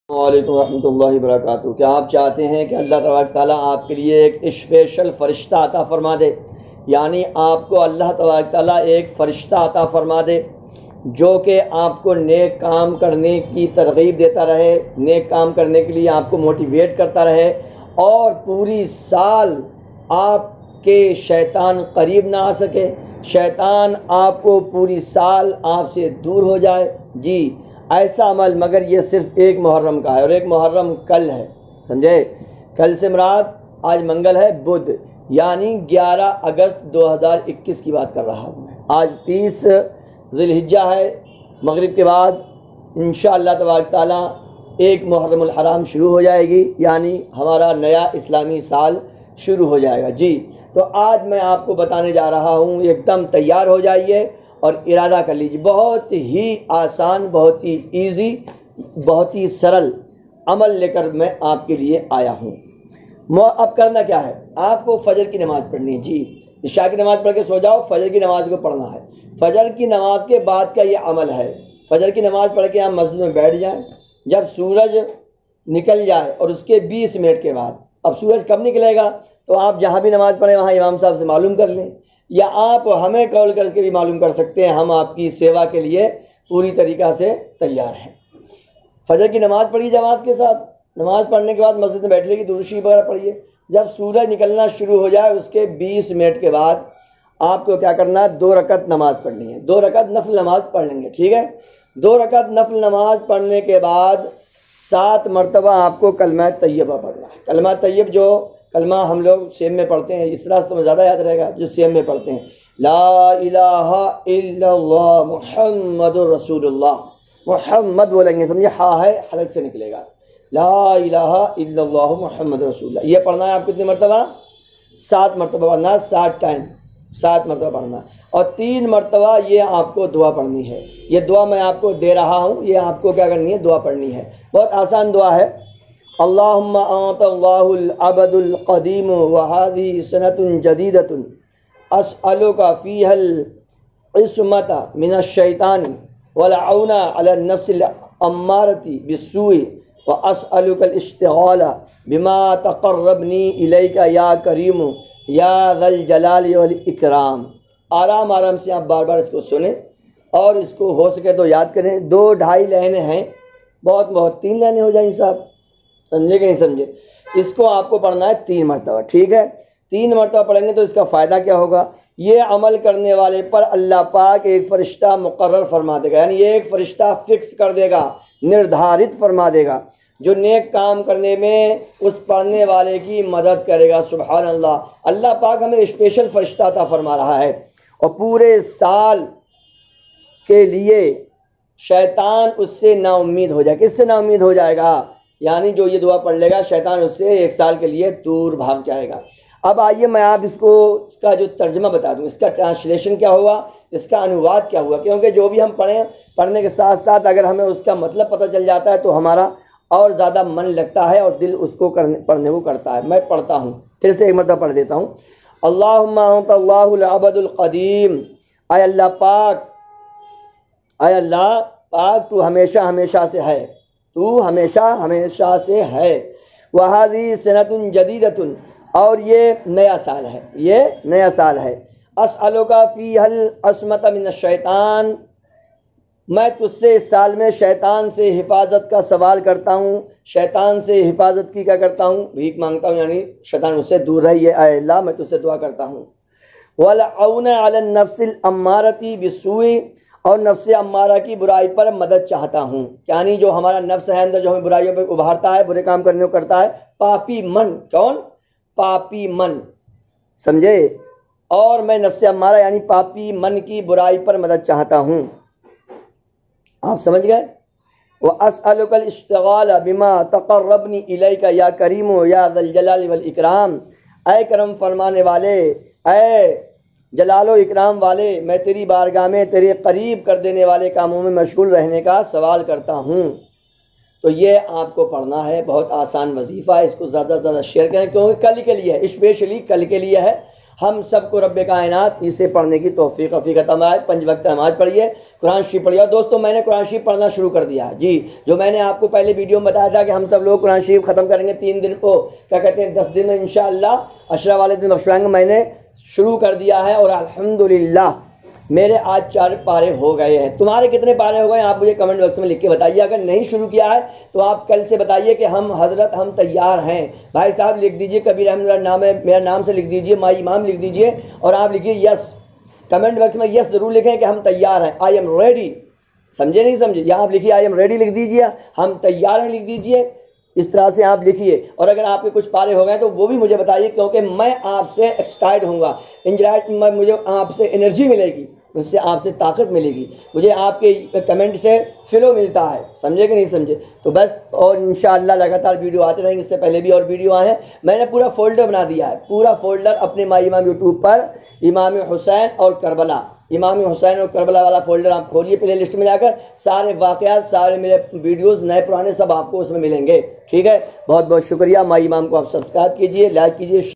وعلیکم ورحمۃ اللہ وبرکاتہ۔ کیا آپ چاہتے ہیں کہ اللہ تبارک تعالیٰ آپ کے لیے ایک اسپیشل فرشتہ عطا فرما دے؟ یعنی آپ کو اللہ تبارک تعالیٰ ایک فرشتہ عطا فرما دے جو کہ آپ کو نیک کام کرنے کی ترغیب دیتا رہے، نیک کام کرنے کے لیے آپ کو موٹیویٹ کرتا رہے، اور پوری سال آپ کے شیطان قریب نہ آ سکے، شیطان آپ کو پوری سال آپ سے دور ہو جائے۔ جی ایسا عمل، مگر یہ صرف ایک محرم کا ہے، اور ایک محرم کل ہے، سمجھے؟ کل سے مراد آج منگل ہے، بدھ، یعنی 11 اگست 2021 کی بات کر رہا ہوں میں۔ آج 30 ذی الحجہ ہے، مغرب کے بعد انشاءاللہ تبارک تعالیٰ ایک محرم الحرام شروع ہو جائے گی، یعنی ہمارا نیا اسلامی سال شروع ہو جائے گا۔ جی تو آج میں آپ کو بتانے جا رہا ہوں، ایک دم تیار ہو جائیے اور ارادہ کر لیجیے۔ بہت ہی آسان، بہت ہی ایزی، بہت ہی سرل عمل لے کر میں آپ کے لیے آیا ہوں۔ اب کرنا کیا ہے؟ آپ کو فجر کی نماز پڑھنی ہے۔ جی عشاء کی نماز پڑھ کے سو جاؤ، فجر کی نماز کو پڑھنا ہے۔ فجر کی نماز کے بعد کا یہ عمل ہے۔ فجر کی نماز پڑھ کے آپ مسجد میں بیٹھ جائیں، جب سورج نکل جائے اور اس کے 20 منٹ کے بعد، اب سورج کب نکلے گا تو آپ جہاں بھی نماز پڑھیں وہاں امام صاحب سے معلوم کر لیں، یا آپ ہمیں کال کر کے بھی معلوم کر سکتے ہیں، ہم آپ کی سیوا کے لیے پوری طریقہ سے تیار ہیں۔ فجر کی نماز پڑھیے جماعت کے ساتھ، نماز پڑھنے کے بعد مسجد میں بیٹھنے کی درود شریف وغیرہ پڑھیے۔ جب سورج نکلنا شروع ہو جائے اس کے 20 منٹ کے بعد آپ کو کیا کرنا ہے؟ 2 رکعت نماز پڑھنی ہے، 2 رکعت نفل نماز پڑھ لیں گے، ٹھیک ہے؟ 2 رکعت نفل نماز پڑھنے کے بعد 7 مرتبہ آپ کو کلمہ طیبہ پڑھنا ہے۔ کلمہ طیب جو کلمہ ہم لوگ سیم میں پڑھتے ہیں، اس راستے میں زیادہ یاد رہے گا جو سیم میں پڑھتے ہیں، لا الہ الا اللہ محمد رسول اللہ۔ محمد بولیں گے، سمجھے؟ ہاں ہے حلق سے نکلے گا، لا الہ الا اللہ محمد رسول اللہ۔ یہ پڑھنا ہے آپ کتنی مرتبہ؟ 7 مرتبہ پڑھنا ہے، 7 ٹائم 7 مرتبہ پڑھنا ہے، اور 3 مرتبہ یہ آپ کو دعا پڑھنی ہے۔ یہ دعا میں آپ کو دے رہا ہوں، یہ آپ کو کیا کرنی ہے؟ دعا پڑھنی ہے۔ بہت آسان دعا ہے۔ اللہم انت اللہ العبد القدیم وہذہ سنۃ جدیدۃ اسألک فیہا العصمۃ من الشیطان والعون علی النفس الامارۃ بالسوء واسألک الاشتغال بما تقربنی الیک یا کریم یا ذا الجلال والاکرام۔ آرام آرام سے آپ بار بار اس کو سنیں اور اس کو ہو سکے تو یاد کریں۔ 2-2.5 لائنیں ہیں، بہت 3 لائنیں ہو جائیں صاحب، سمجھے کہ نہیں سمجھے؟ اس کو آپ کو پڑھنا ہے 3 مرتبہ، ٹھیک ہے؟ 3 مرتبہ پڑھیں گے تو اس کا فائدہ کیا ہوگا؟ یہ عمل کرنے والے پر اللہ پاک ایک فرشتہ مقرر فرما دے گا، یعنی یہ ایک فرشتہ فکس کر دے گا، نردھارت فرما دے گا، جو نیک کام کرنے میں اس پڑھنے والے کی مدد کرے گا۔ سبحان اللہ! اللہ پاک ہمیں اسپیشل فرشتہ عطا فرما رہا ہے، اور پورے سال کے لیے شیطان اس سے نا امید ہو جائے۔ کس سے نا امید ہو جائے گا؟ یعنی جو یہ دعا پڑھ لے گا شیطان اس سے 1 سال کے لیے دور بھاگ جائے گا۔ اب آئیے میں آپ اس کا جو ترجمہ بتا دوں، اس کا ٹرانسلیشن کیا ہوا، اس کا انواد کیا ہوا، کیونکہ جو بھی ہم پڑھنے کے ساتھ ساتھ اگر ہمیں اس کا مطلب پتہ چل جاتا ہے تو ہمارا اور زیادہ من لگتا ہے اور دل اس کو پڑھنے کو کرتا ہے۔ میں پڑھتا ہوں، پھر سے ایک مرتبہ پڑھ دیتا ہوں۔ اللہم انت اللہ العبد القدیم، اے اللہ پاک، اے اللہ پاک تو ہمیشہ ہمیشہ سے ہے، تو ہمیشہ ہمیشہ سے ہے۔ وَهَذِهِ سَنَةٌ جَدِيدَةٌ، اور یہ نیا سال ہے، یہ نیا سال ہے۔ أَسْأَلُكَ فِيهَا الْعِصْمَةَ مِنَ الشَّيْطَانِ، میں تجھ سے اس سال میں شیطان سے حفاظت کا سوال کرتا ہوں، شیطان سے حفاظت کی کیا کرتا ہوں؟ بھیک مانگتا ہوں، یعنی شیطان اس سے دور رہیے، اے اللہ میں تجھ سے دعا کرتا ہوں۔ وَالْعَوْنَ عَلَى النَّفْسِ الْأَمَّارَةِ بِالسُّوءِ، اور نفس امارہ کی برائی پر مدد چاہتا ہوں، یعنی جو ہمارا نفس ہے اندر جو ہمیں برائیوں پہ ابھارتا ہے، برے کام کرنے کو کرتا ہے، پاپی من، کون؟ پاپی من، سمجھے؟ اور میں نفس امارہ یعنی پاپی من کی برائی پر مدد چاہتا ہوں۔ آپ سمجھ گئے؟ وَأَسْأَلُكَ الْإِشْتِغَالَ بِمَا تَقَرَّبْنِي إِلَيْكَ يَا كَرِيمُ يَا ذَا الْجَلَالِ وَالْإِكْرَامِ، اے کرم فرمانے والے، اے جلال و اکرام والے، میں تیری بارگاہ میں تیرے قریب کر دینے والے کاموں میں مشغول رہنے کا سوال کرتا ہوں۔ تو یہ آپ کو پڑھنا ہے، بہت آسان وظیفہ ہے، اس کو زیادہ سے زیادہ شیئر کریں کیونکہ کل کے لیے ہے، اسپیشلی کل کے لیے ہے، ہم سب کو رب کائنات اسے پڑھنے کی توفیق عطا فرمائے. 5 وقت نماز پڑھیے, قرآن شریف پڑھیے. اور دوستوں میں نے قرآن شریف پڑھنا شروع کر دیا ہے جی. جو میں نے آپ کو پہلے ویڈیو میں بتایا تھا کہ ہم سب لوگ قرآن شریف ختم کریں گے 3 دن کو, کیا کہتے ہیں 10 دن میں انشاءاللہ عشرہ والے دن بخشوائیں گے. میں نے شروع کر دیا ہے اور الحمدللہ میرے آج 4 پارے ہو گئے ہیں. تمہارے کتنے پارے ہو گئے آپ مجھے کمنٹ باکس میں لکھ کے بتائیے. اگر نہیں شروع کیا ہے تو آپ کل سے بتائیے کہ ہم حضرت ہم تیار ہیں. بھائی صاحب لکھ دیجئے, کبیر احمد نام ہے میرا نام سے لکھ دیجئے, مائی امام لکھ دیجئے اور آپ لکھیے یس. کمنٹ باکس میں یس ضرور لکھیں کہ ہم تیار ہیں, آئی ایم ریڈی. سمجھے نہیں سمجھے, یہاں آپ لکھیے آئی ایم ریڈی لکھ دیجئے, ہم تیار ہیں لکھ دیجئے. اس طرح سے آپ لکھیے. اور اگر آپ کے کچھ پارے ہو گئے تو وہ بھی مجھے بتائیے, کیونکہ میں آپ سے ایکسائٹ ہوں گا. مجھے آپ سے انرجی ملے گی, اس سے آپ سے طاقت ملے گی. مجھے آپ کے کمنٹ سے فلو ملتا ہے. سمجھے کہ نہیں سمجھے؟ تو بس, اور انشاءاللہ لگاتار ویڈیو آتے رہیں گے. اس سے پہلے بھی اور ویڈیو آئے ہیں. میں نے پورا فولڈر بنا دیا ہے, پورا فولڈر اپنے مائی امام یوٹیوب پر امام حسین اور کربلا, امام حسین اور کربلا والا فولڈر آپ کھولیے پلے لسٹ میں جا کر. سارے واقعات, سارے میرے ویڈیوز نئے پرانے سب آپ کو اس میں ملیں گے. ٹھیک ہے, بہت بہت شکریہ. مائی امام کو آپ سبسکرائب کیجئے, لائک کیجئے.